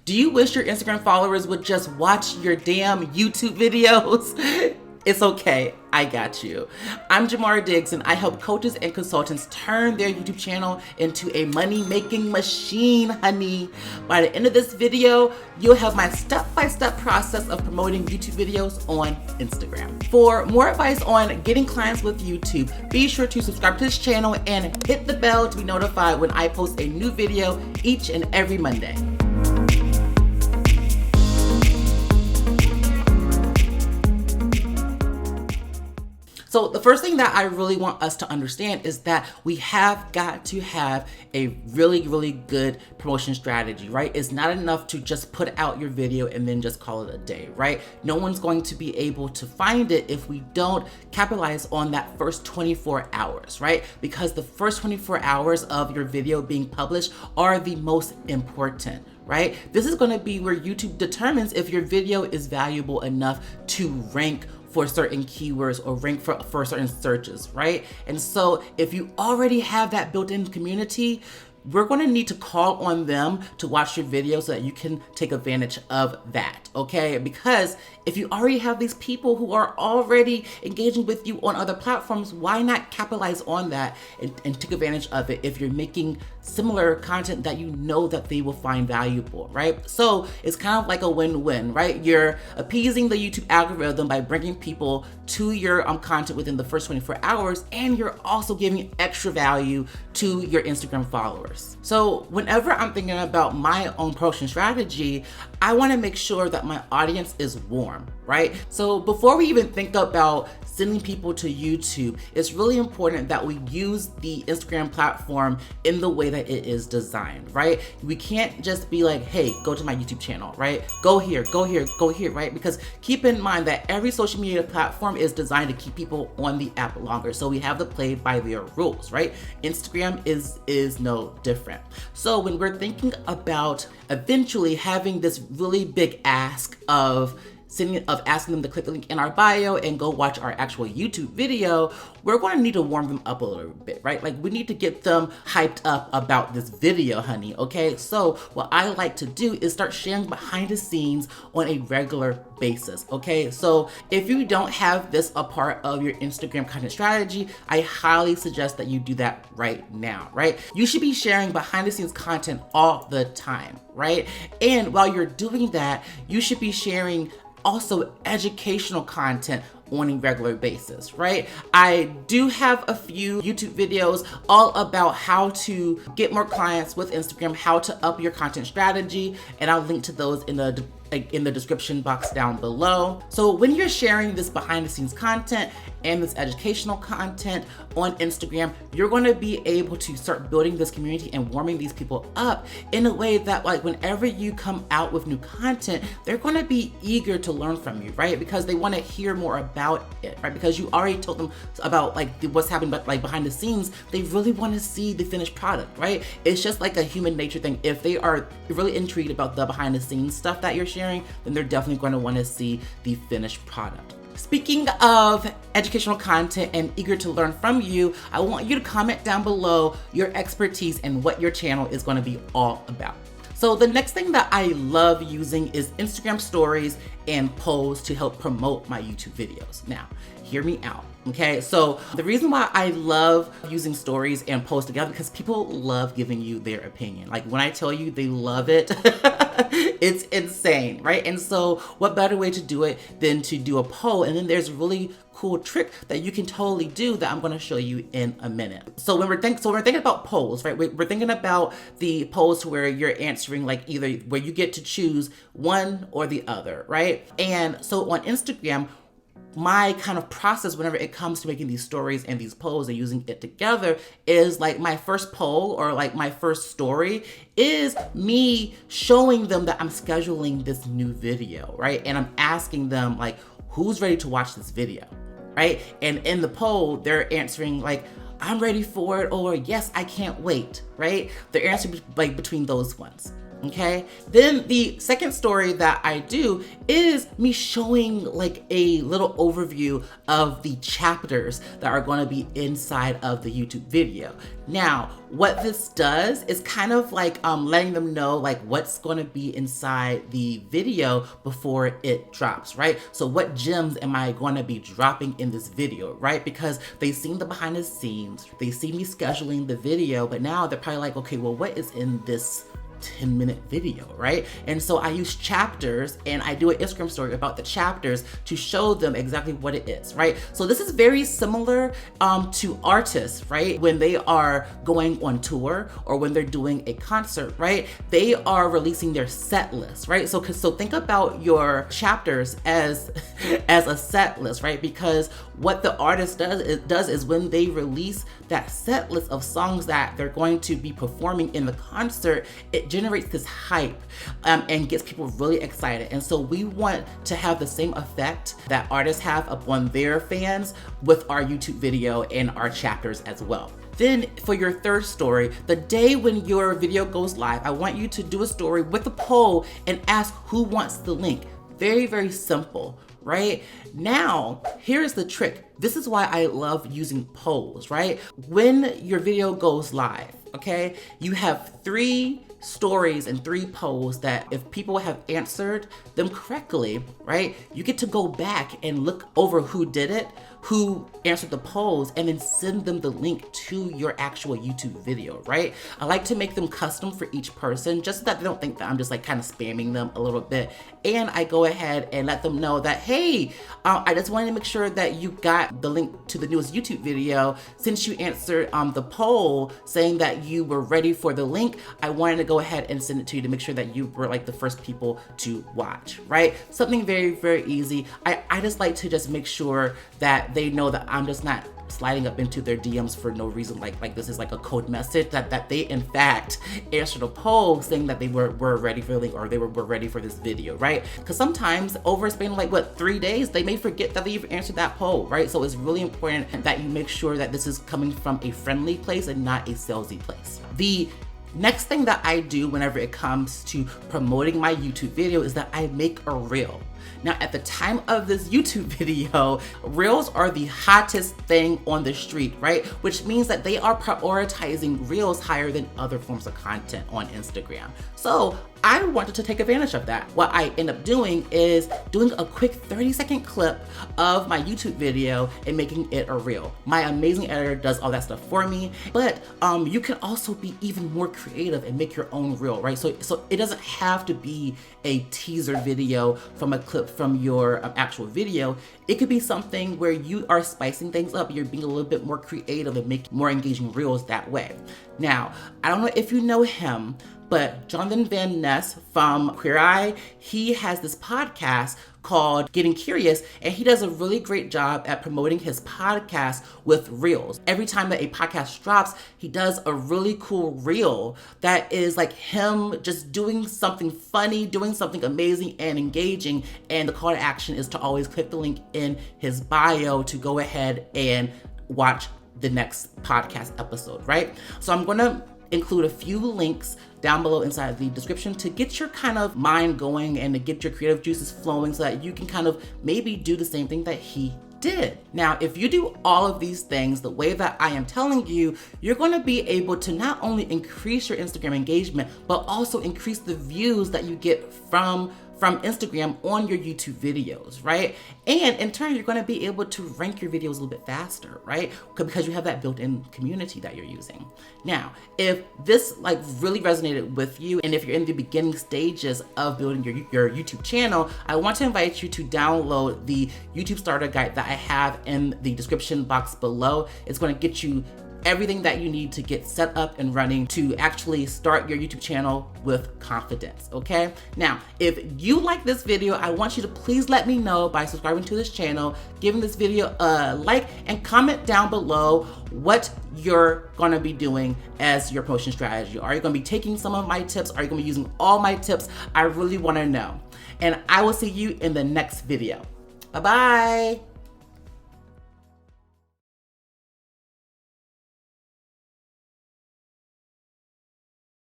Do you wish your Instagram followers would just watch your damn YouTube videos? It's okay, I got you. I'm Jamar Diggs, and I help coaches and consultants turn their YouTube channel into a money-making machine, honey. By the end of this video, you'll have my step-by-step process of promoting YouTube videos on Instagram. For more advice on getting clients with YouTube, be sure to subscribe to this channel and hit the bell to be notified when I post a new video each and every Monday. So the first thing that I really want us to understand is that we have got to have a really good promotion strategy, right? It's not enough to just put out your video and then just call it a day, right? No one's going to be able to find it if we don't capitalize on that first 24 hours, right? Because the first 24 hours of your video being published are the most important, right? This is going to be where YouTube determines if your video is valuable enough to rank for certain keywords or rank for certain searches, right? And so if you already have that built-in community, we're going to need to call on them to watch your video so that you can take advantage of that, okay? Because if you already have these people who are already engaging with you on other platforms, why not capitalize on that and take advantage of it if you're making similar content that you know that they will find valuable, right? So it's kind of like a win-win, right? You're appeasing the YouTube algorithm by bringing people to your content within the first 24 hours, and you're also giving extra value to your Instagram followers. So whenever I'm thinking about my own promotion strategy, I want to make sure that my audience is warm, right? So before we even think about sending people to YouTube, it's really important that we use the Instagram platform in the way that it is designed, right? We can't just be like, hey, go to my YouTube channel, right? Go here, right? Because keep in mind that every social media platform is designed to keep people on the app longer. So we have to play by their rules, right? Instagram is no different. So when we're thinking about eventually having this really big ask of asking them to click the link in our bio and go watch our actual YouTube video, we're going to need to warm them up a little bit, right? Like we need to get them hyped up about this video, honey, okay? So what I like to do is start sharing behind the scenes on a regular basis, okay? So if you don't have this a part of your Instagram content strategy, I highly suggest that you do that right now, right? You should be sharing behind the scenes content all the time, right? And while you're doing that, you should be sharing also educational content on a regular basis, right? I do have a few YouTube videos all about how to get more clients with Instagram, how to up your content strategy, and I'll link to those in the description box down below. So when you're sharing this behind the scenes content and this educational content on Instagram, you're going to be able to start building this community and warming these people up in a way that like whenever you come out with new content, they're going to be eager to learn from you, right? Because they want to hear more about it, right? Because you already told them about like what's happening but like behind the scenes. They really want to see the finished product, right? It's just like a human nature thing. If they are really intrigued about the behind the scenes stuff that you're sharing, then they're definitely going to want to see the finished product. Speaking of educational content and eager to learn from you, I want you to comment down below your expertise and what your channel is going to be all about. So the next thing that I love using is Instagram stories and polls to help promote my YouTube videos. Now, hear me out, okay? So the reason why I love using stories and polls together, because people love giving you their opinion. Like when I tell you they love it, it's insane, right? And so what better way to do it than to do a poll? And then there's a really cool trick that you can totally do that I'm going to show you in a minute. So when we're thinking about polls, right? We're thinking about the polls where you're answering like either where you get to choose one or the other, right? And so on Instagram, my kind of process whenever it comes to making these stories and these polls and using it together is like my first poll or like my first story is me showing them that I'm scheduling this new video, right? And I'm asking them like, who's ready to watch this video, right? And in the poll, they're answering like, I'm ready for it, or yes, I can't wait, right? They're answering like between those ones. Okay, then the second story that I do is me showing like a little overview of the chapters that are going to be inside of the YouTube video. Now, what this does is kind of like letting them know like what's going to be inside the video before it drops, right? So what gems am I going to be dropping in this video, right? Because they've seen the behind the scenes, they see me scheduling the video, but now they're probably like, okay, well, what is in this 10-minute video, right? And so I use chapters and I do an Instagram story about the chapters to show them exactly what it is, right? So this is very similar to artists, right? When they are going on tour or when they're doing a concert, right? They are releasing their set list, right? So think about your chapters as a set list, right? Because what the artist does is when they release that set list of songs that they're going to be performing in the concert, it generates this hype and gets people really excited. And so we want to have the same effect that artists have upon their fans with our YouTube video and our chapters as well. Then for your third story, the day when your video goes live, I want you to do a story with a poll and ask who wants the link. Very, very simple, right? Now, here's the trick. This is why I love using polls, right? When your video goes live, okay, you have 3 stories and 3 polls that if people have answered them correctly, right, you get to go back and look over who did it, who answered the polls, and then send them the link to your actual YouTube video, right? I like to make them custom for each person just so that they don't think that I'm just like kind of spamming them a little bit. And I go ahead and let them know that, hey, I just wanted to make sure that you got the link to the newest YouTube video. Since you answered the poll saying that you were ready for the link, I wanted to go ahead and send it to you to make sure that you were like the first people to watch, right? Something very, very easy. I just like to just make sure that they know that I'm just not sliding up into their DMs for no reason, like this is like a code message, that they in fact answered a poll saying that they were ready for the link or they were ready for this video, right? Because sometimes over a span of like 3 days, they may forget that they even answered that poll, right? So it's really important that you make sure that this is coming from a friendly place and not a salesy place. The next thing that I do whenever it comes to promoting my YouTube video is that I make a reel. Now, at the time of this YouTube video, reels are the hottest thing on the street, right? Which means that they are prioritizing reels higher than other forms of content on Instagram. So I wanted to take advantage of that. What I end up doing is doing a quick 30-second clip of my YouTube video and making it a reel. My amazing editor does all that stuff for me, but you can also be even more creative and make your own reel, right? So it doesn't have to be a teaser video from a clip from your actual video. It could be something where you are spicing things up. You're being a little bit more creative and making more engaging reels that way. Now, I don't know if you know him, but Jonathan Van Ness from Queer Eye, he has this podcast called Getting Curious, and he does a really great job at promoting his podcast with reels. Every time that a podcast drops, he does a really cool reel that is like him just doing something funny, doing something amazing and engaging, and the call to action is to always click the link in his bio to go ahead and watch the next podcast episode, right? So I'm gonna include a few links down below inside the description to get your kind of mind going and to get your creative juices flowing so that you can kind of maybe do the same thing that he did. Now, if you do all of these things the way that I am telling you, you're going to be able to not only increase your Instagram engagement, but also increase the views that you get from Instagram on your YouTube videos, right? And in turn, you're going to be able to rank your videos a little bit faster, right? Because you have that built-in community that you're using. Now, if this like really resonated with you, and if you're in the beginning stages of building your YouTube channel, I want to invite you to download the YouTube starter guide that I have in the description box below. It's going to get you everything that you need to get set up and running to actually start your YouTube channel with confidence, okay? Now, if you like this video, I want you to please let me know by subscribing to this channel, giving this video a like, and comment down below what you're gonna be doing as your promotion strategy. Are you gonna be taking some of my tips? Are you gonna be using all my tips? I really wanna know. And I will see you in the next video. Bye-bye.